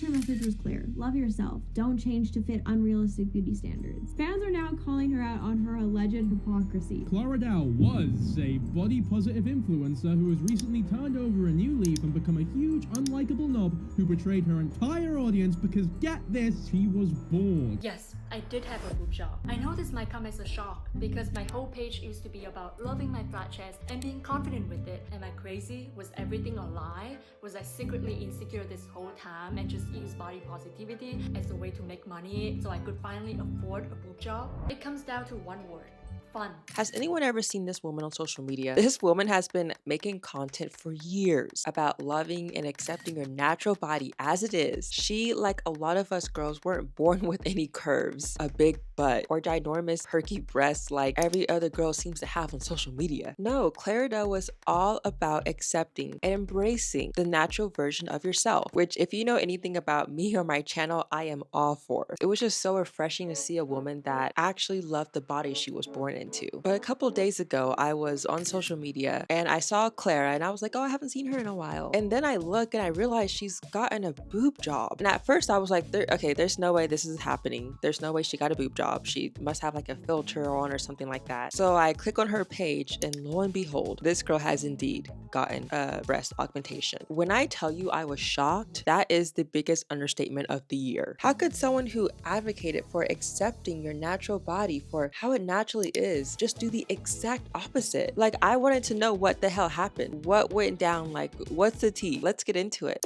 her message was clear. Love yourself. Don't change to fit unrealistic beauty standards. Fans are now calling her out on her alleged hypocrisy. Clara Dao was a body-positive influencer who has recently turned over a new leaf and become a huge, unlikable knob who betrayed her entire audience because, get this, she was bored. Yes, I did have a boob job. I know this might come as a shock because my whole page used to be about loving my flat chest and being confident with it. Am I crazy? Was everything a lie? Was I secretly insecure this whole time and just use body positivity as a way to make money so I could finally afford a boob job? It comes down to one word. Fun. Has anyone ever seen this woman on social media? This woman has been making content for years about loving and accepting your natural body as it is. She, like a lot of us girls, weren't born with any curves, a big butt, or ginormous perky breasts like every other girl seems to have on social media. No, Clara Dao was all about accepting and embracing the natural version of yourself, which if you know anything about me or my channel, I am all for. It was just so refreshing to see a woman that actually loved the body she was born into. But a couple days ago, I was on social media and I saw Clara and I was like, oh, I haven't seen her in a while. And then I look and I realized she's gotten a boob job. And at first I was like, okay, there's no way this is happening. There's no way she got a boob job. She must have like a filter on or something like that. So I click on her page and lo and behold, this girl has indeed gotten a breast augmentation. When I tell you I was shocked, that is the biggest understatement of the year. How could someone who advocated for accepting your natural body for how it naturally is just do the exact opposite? Like, I wanted to know what the hell happened. What went down? Like, what's the tea? Let's get into it.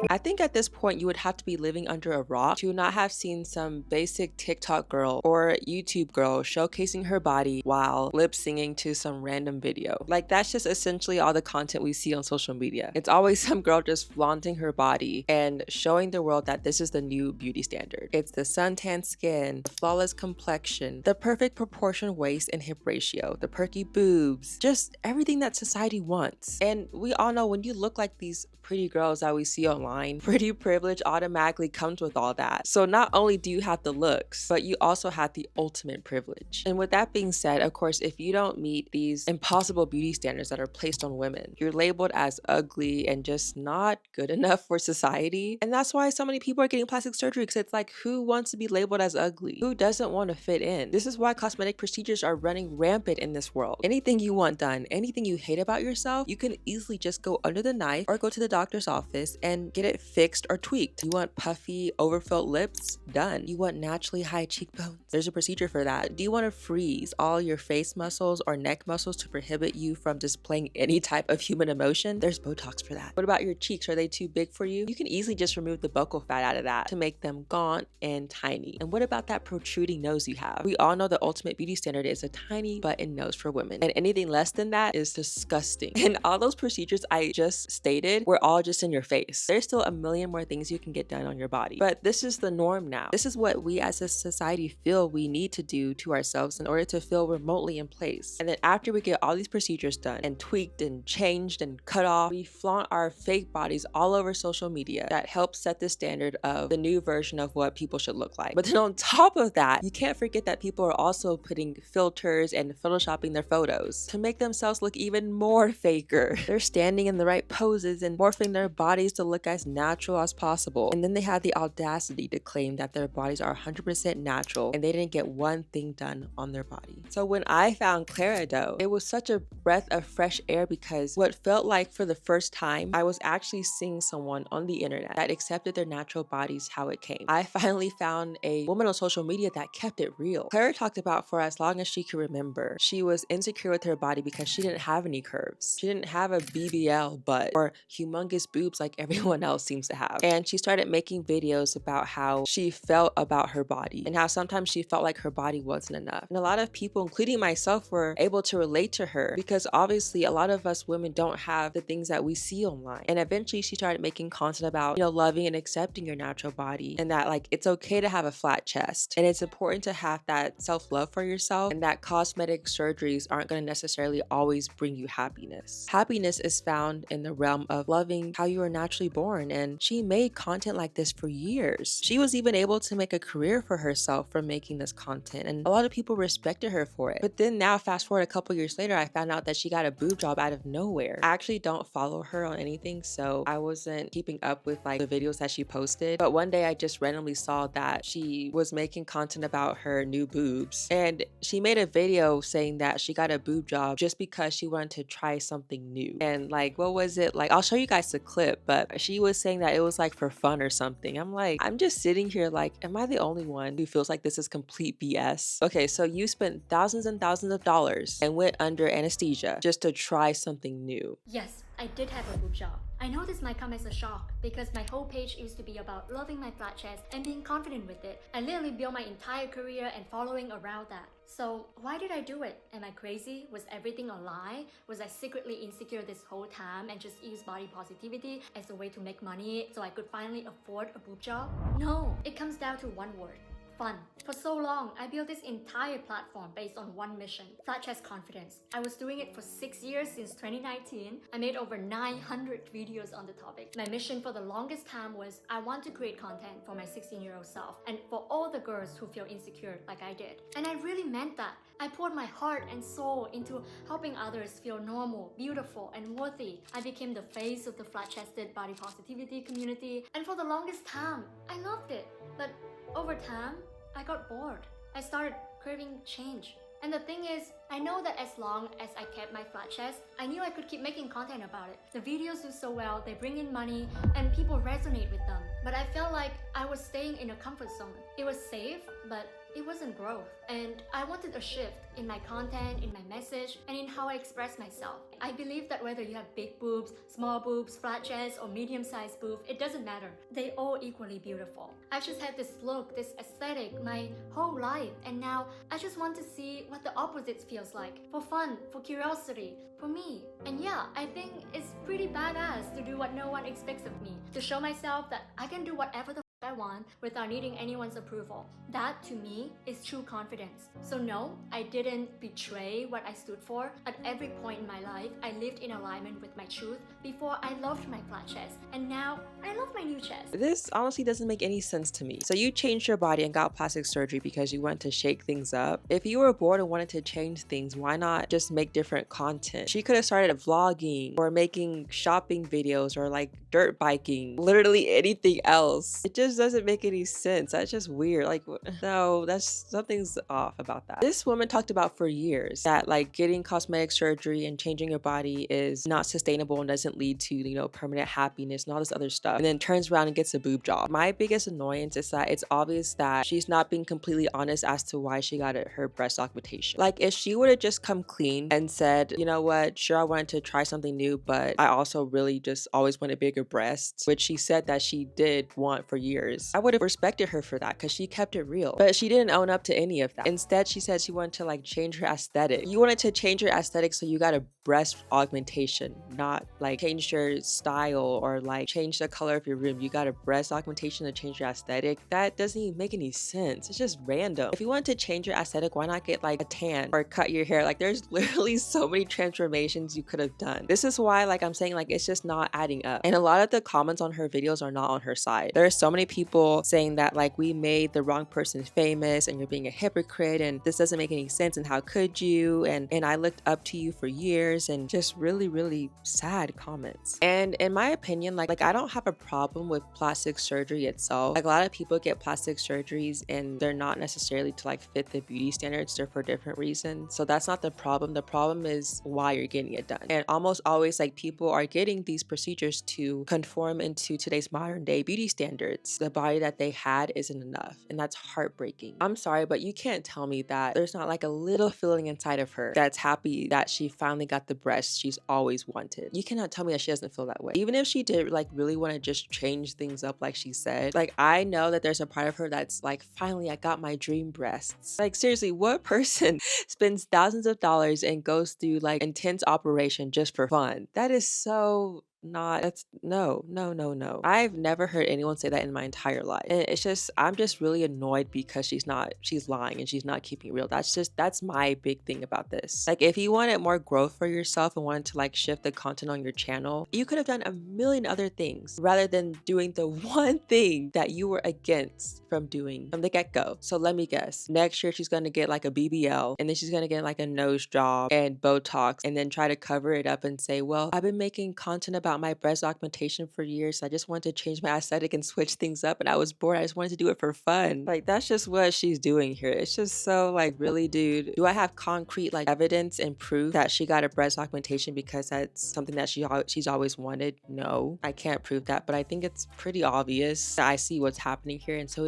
I think at this point you would have to be living under a rock to not have seen some basic TikTok girl or YouTube girl showcasing her body while lip singing to some random video. Like, that's just essentially all the content we see on social media. It's always some girl just flaunting her body and showing the world that this is the new beauty standard. It's the suntan skin, the flawless complexion, the perfect proportion waist and hip ratio, the perky boobs, just everything that society wants. And we all know when you look like these pretty girls that we see online, pretty privilege automatically comes with all that. So not only do you have the looks, but you also have the ultimate privilege. And with that being said, of course, if you don't meet these impossible beauty standards that are placed on women, you're labeled as ugly and just not good enough for society. And that's why so many people are getting plastic surgery, because it's like, who wants to be labeled as ugly? Who doesn't want to fit in? This is why cosmetic procedures are running rampant in this world. Anything you want done, anything you hate about yourself, you can easily just go under the knife or go to the doctor's office and get it fixed or tweaked. You want puffy, overfilled lips? Done. You want naturally high cheekbones? There's a procedure for that. Do you want to freeze all your face muscles or neck muscles to prohibit you from displaying any type of human emotion? There's Botox for that. What about your cheeks? Are they too big for you? You can easily just remove the buccal fat out of that to make them gaunt and tiny. And what about that protruding nose you have? We all know the ultimate beauty standard is a tiny button nose for women, and anything less than that is disgusting. And all those procedures I just stated were all just in your face. There's still a million more things you can get done on your body, but this is the norm now. This is what we as a society feel we need to do to ourselves in order to feel remotely in place. And then after we get all these procedures done and tweaked and changed and cut off, we flaunt our fake bodies all over social media that helps set the standard of the new version of what people should look like. But then on top of that, you can't forget that people are also putting filters and photoshopping their photos to make themselves look even more faker. They're standing in the right poses and morphing their bodies to look as natural as possible. And then they have the audacity to claim that their bodies are 100% natural and they didn't get one thing done on their body. So when I found Clara Dao, it was such a breath of fresh air, because what felt like for the first time, I was actually seeing someone on the internet that accepted their natural bodies how it came. I finally found a woman on social media that kept it real. Clara talked about for as long as she could remember, she was insecure with her body because she didn't have any curves. She didn't have a BBL butt or humongous boobs like everyone else seems to have. And she started making videos about how she felt about her body and how sometimes she felt like her body wasn't enough. And a lot of people, including myself, were able to relate to her because obviously a lot of us women don't have the things that we see online. And eventually she started making content about, loving and accepting your natural body, and that like it's okay to have a flat chest, and it's important to have that self-love for yourself, and that cosmetic surgeries aren't going to necessarily always bring you happiness. Happiness is found in the realm of loving how you are naturally born and And she made content like this for years. She was even able to make a career for herself from making this content, and a lot of people respected her for it. But then now, fast forward a couple years later, I found out that she got a boob job out of nowhere. I actually don't follow her on anything, so I wasn't keeping up with like the videos that she posted. But one day I just randomly saw that she was making content about her new boobs, and she made a video saying that she got a boob job just because she wanted to try something new. And like, what was it? Like, I'll show you guys the clip, but she was saying that it was like for fun or something. I'm like, I'm just sitting here like, am I the only one who feels like this is complete BS? Okay, so you spent thousands and thousands of dollars and went under anesthesia just to try something new. Yes, I did have a boob job. I know this might come as a shock because my whole page used to be about loving my flat chest and being confident with it. I literally built my entire career and following around that. So why did I do it? Am I crazy? Was everything a lie? Was I secretly insecure this whole time and just use body positivity as a way to make money so I could finally afford a boob job? No, it comes down to one word. Fun. For so long, I built this entire platform based on one mission, flat chest confidence. I was doing it for 6 years since 2019. I made over 900 videos on the topic. My mission for the longest time was I want to create content for my 16-year-old self and for all the girls who feel insecure like I did. And I really meant that. I poured my heart and soul into helping others feel normal, beautiful, and worthy. I became the face of the flat-chested body positivity community, and for the longest time, I loved it. But over time, I got bored. I started craving change. And the thing is, I know that as long as I kept my flat chest, I knew I could keep making content about it. The videos do so well, they bring in money, and people resonate with them. But I felt like I was staying in a comfort zone. It was safe, but it wasn't growth. And I wanted a shift in my content, in my message, and in how I express myself. I believe that whether you have big boobs, small boobs, flat chest, or medium-sized boobs, it doesn't matter. They all equally beautiful. I've just had this look, this aesthetic, my whole life, and now I just want to see what the opposite feels like. For fun, for curiosity, for me. And yeah, I think it's pretty badass to do what no one expects of me. To show myself that I can do whatever the I want without needing anyone's approval. That, to me, is true confidence. So no, I didn't betray what I stood for. At every point in my life, I lived in alignment with my truth. Before, I loved my flat chest, and now I love my new chest. This honestly doesn't make any sense to me. So you changed your body and got plastic surgery because you wanted to shake things up. If you were bored and wanted to change things, why not just make different content? She could have started vlogging or making shopping videos or like dirt biking, literally anything else. It just doesn't make any sense. That's just weird. Like, no, that's something's off about that. This woman talked about for years that like getting cosmetic surgery and changing your body is not sustainable and doesn't lead to, you know, permanent happiness and all this other stuff, and then turns around and gets a boob job. My biggest annoyance is that it's obvious that she's not being completely honest as to why she got her breast augmentation. Like, if she would have just come clean and said, you know what, sure, I wanted to try something new, but I also really just always wanted bigger breasts, which she said that she did want for years, I would have respected her for that because she kept it real. But she didn't own up to any of that. Instead, she said she wanted to like change her aesthetic. You wanted to change your aesthetic, so you got a breast augmentation, not like change your style or like change the color of your room. You got a breast augmentation to change your aesthetic. That doesn't even make any sense. It's just random. If you want to change your aesthetic, why not get like a tan or cut your hair? Like, there's literally so many transformations you could have done. This is why, like, I'm saying, like, it's just not adding up. And a lot of the comments on her videos are not on her side. There are so many people saying that like we made the wrong person famous and you're being a hypocrite and this doesn't make any sense and how could you, and I looked up to you for years, and just really sad comments. And in my opinion, like I don't have a problem with plastic surgery itself. Like, a lot of people get plastic surgeries and they're not necessarily to like fit the beauty standards, they're for different reasons. So that's not the problem. The problem is why you're getting it done. And almost always like people are getting these procedures to conform into today's modern day beauty standards. The body that they had isn't enough, and that's heartbreaking. I'm sorry, but you can't tell me that there's not like a little feeling inside of her that's happy that she finally got the breasts she's always wanted. You cannot tell me that she doesn't feel that way. Even if she did like really want to just change things up like she said, like, I know that there's a part of her that's like, finally I got my dream breasts. Like, seriously, what person spends thousands of dollars and goes through like intense operation just for fun? That is so not, that's no, no, no, no. I've never heard anyone say that in my entire life. And it's just, I'm just really annoyed because she's lying and she's not keeping it real. That's my big thing about this. Like, if you wanted more growth for yourself and wanted to like shift the content on your channel, you could have done a million other things rather than doing the one thing that you were against from doing from the get-go. So let me guess, next year she's gonna get like a BBL, and then she's gonna get like a nose job and Botox, and then try to cover it up and say, well, I've been making content about my breast augmentation for years, so I just wanted to change my aesthetic and switch things up, and I was bored, I just wanted to do it for fun. Like, that's just what she's doing here. It's just so like, really, dude, do I have concrete like evidence and proof that she got a breast augmentation because that's something that she's always wanted? No, I can't prove that, but I think it's pretty obvious that I see what's happening here, and so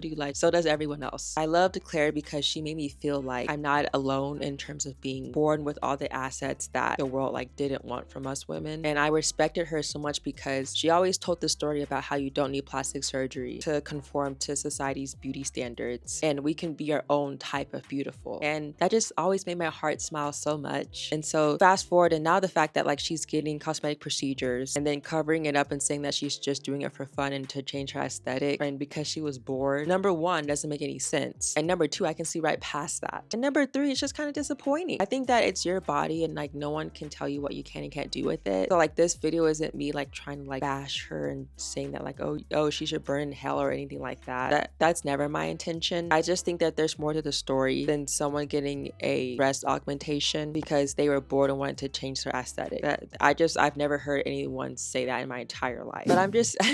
does everyone else. I loved Claire because she made me feel like I'm not alone in terms of being born with all the assets that the world like didn't want from us women. And I respected her so much because she always told the story about how you don't need plastic surgery to conform to society's beauty standards, and we can be our own type of beautiful. And that just always made my heart smile so much. And so fast forward, and now the fact that like she's getting cosmetic procedures and then covering it up and saying that she's just doing it for fun and to change her aesthetic and because she was bored, number one, doesn't make any sense, and number two, I can see right past that, and number three, it's just kind of disappointing. I think that it's your body and like no one can tell you what you can and can't do with it. So like, this video isn't me like trying to like bash her and saying that like, oh she should burn in hell or anything like that. That's never my intention. I just think that there's more to the story than someone getting a breast augmentation because they were bored and wanted to change their aesthetic. I've never heard anyone say that in my entire life. But I'm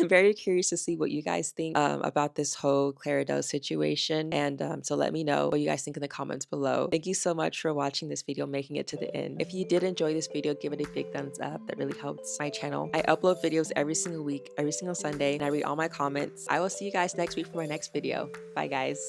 very curious to see what you guys think about this whole Clara Dao situation, and so let me know what you guys think in the comments below. Thank you so much for watching this video, making it to the end. If you did enjoy this video, give it a big thumbs up. That really helps my channel. I upload videos every single week, every single Sunday, and I read all my comments. I will see you guys next week for my next video. Bye guys.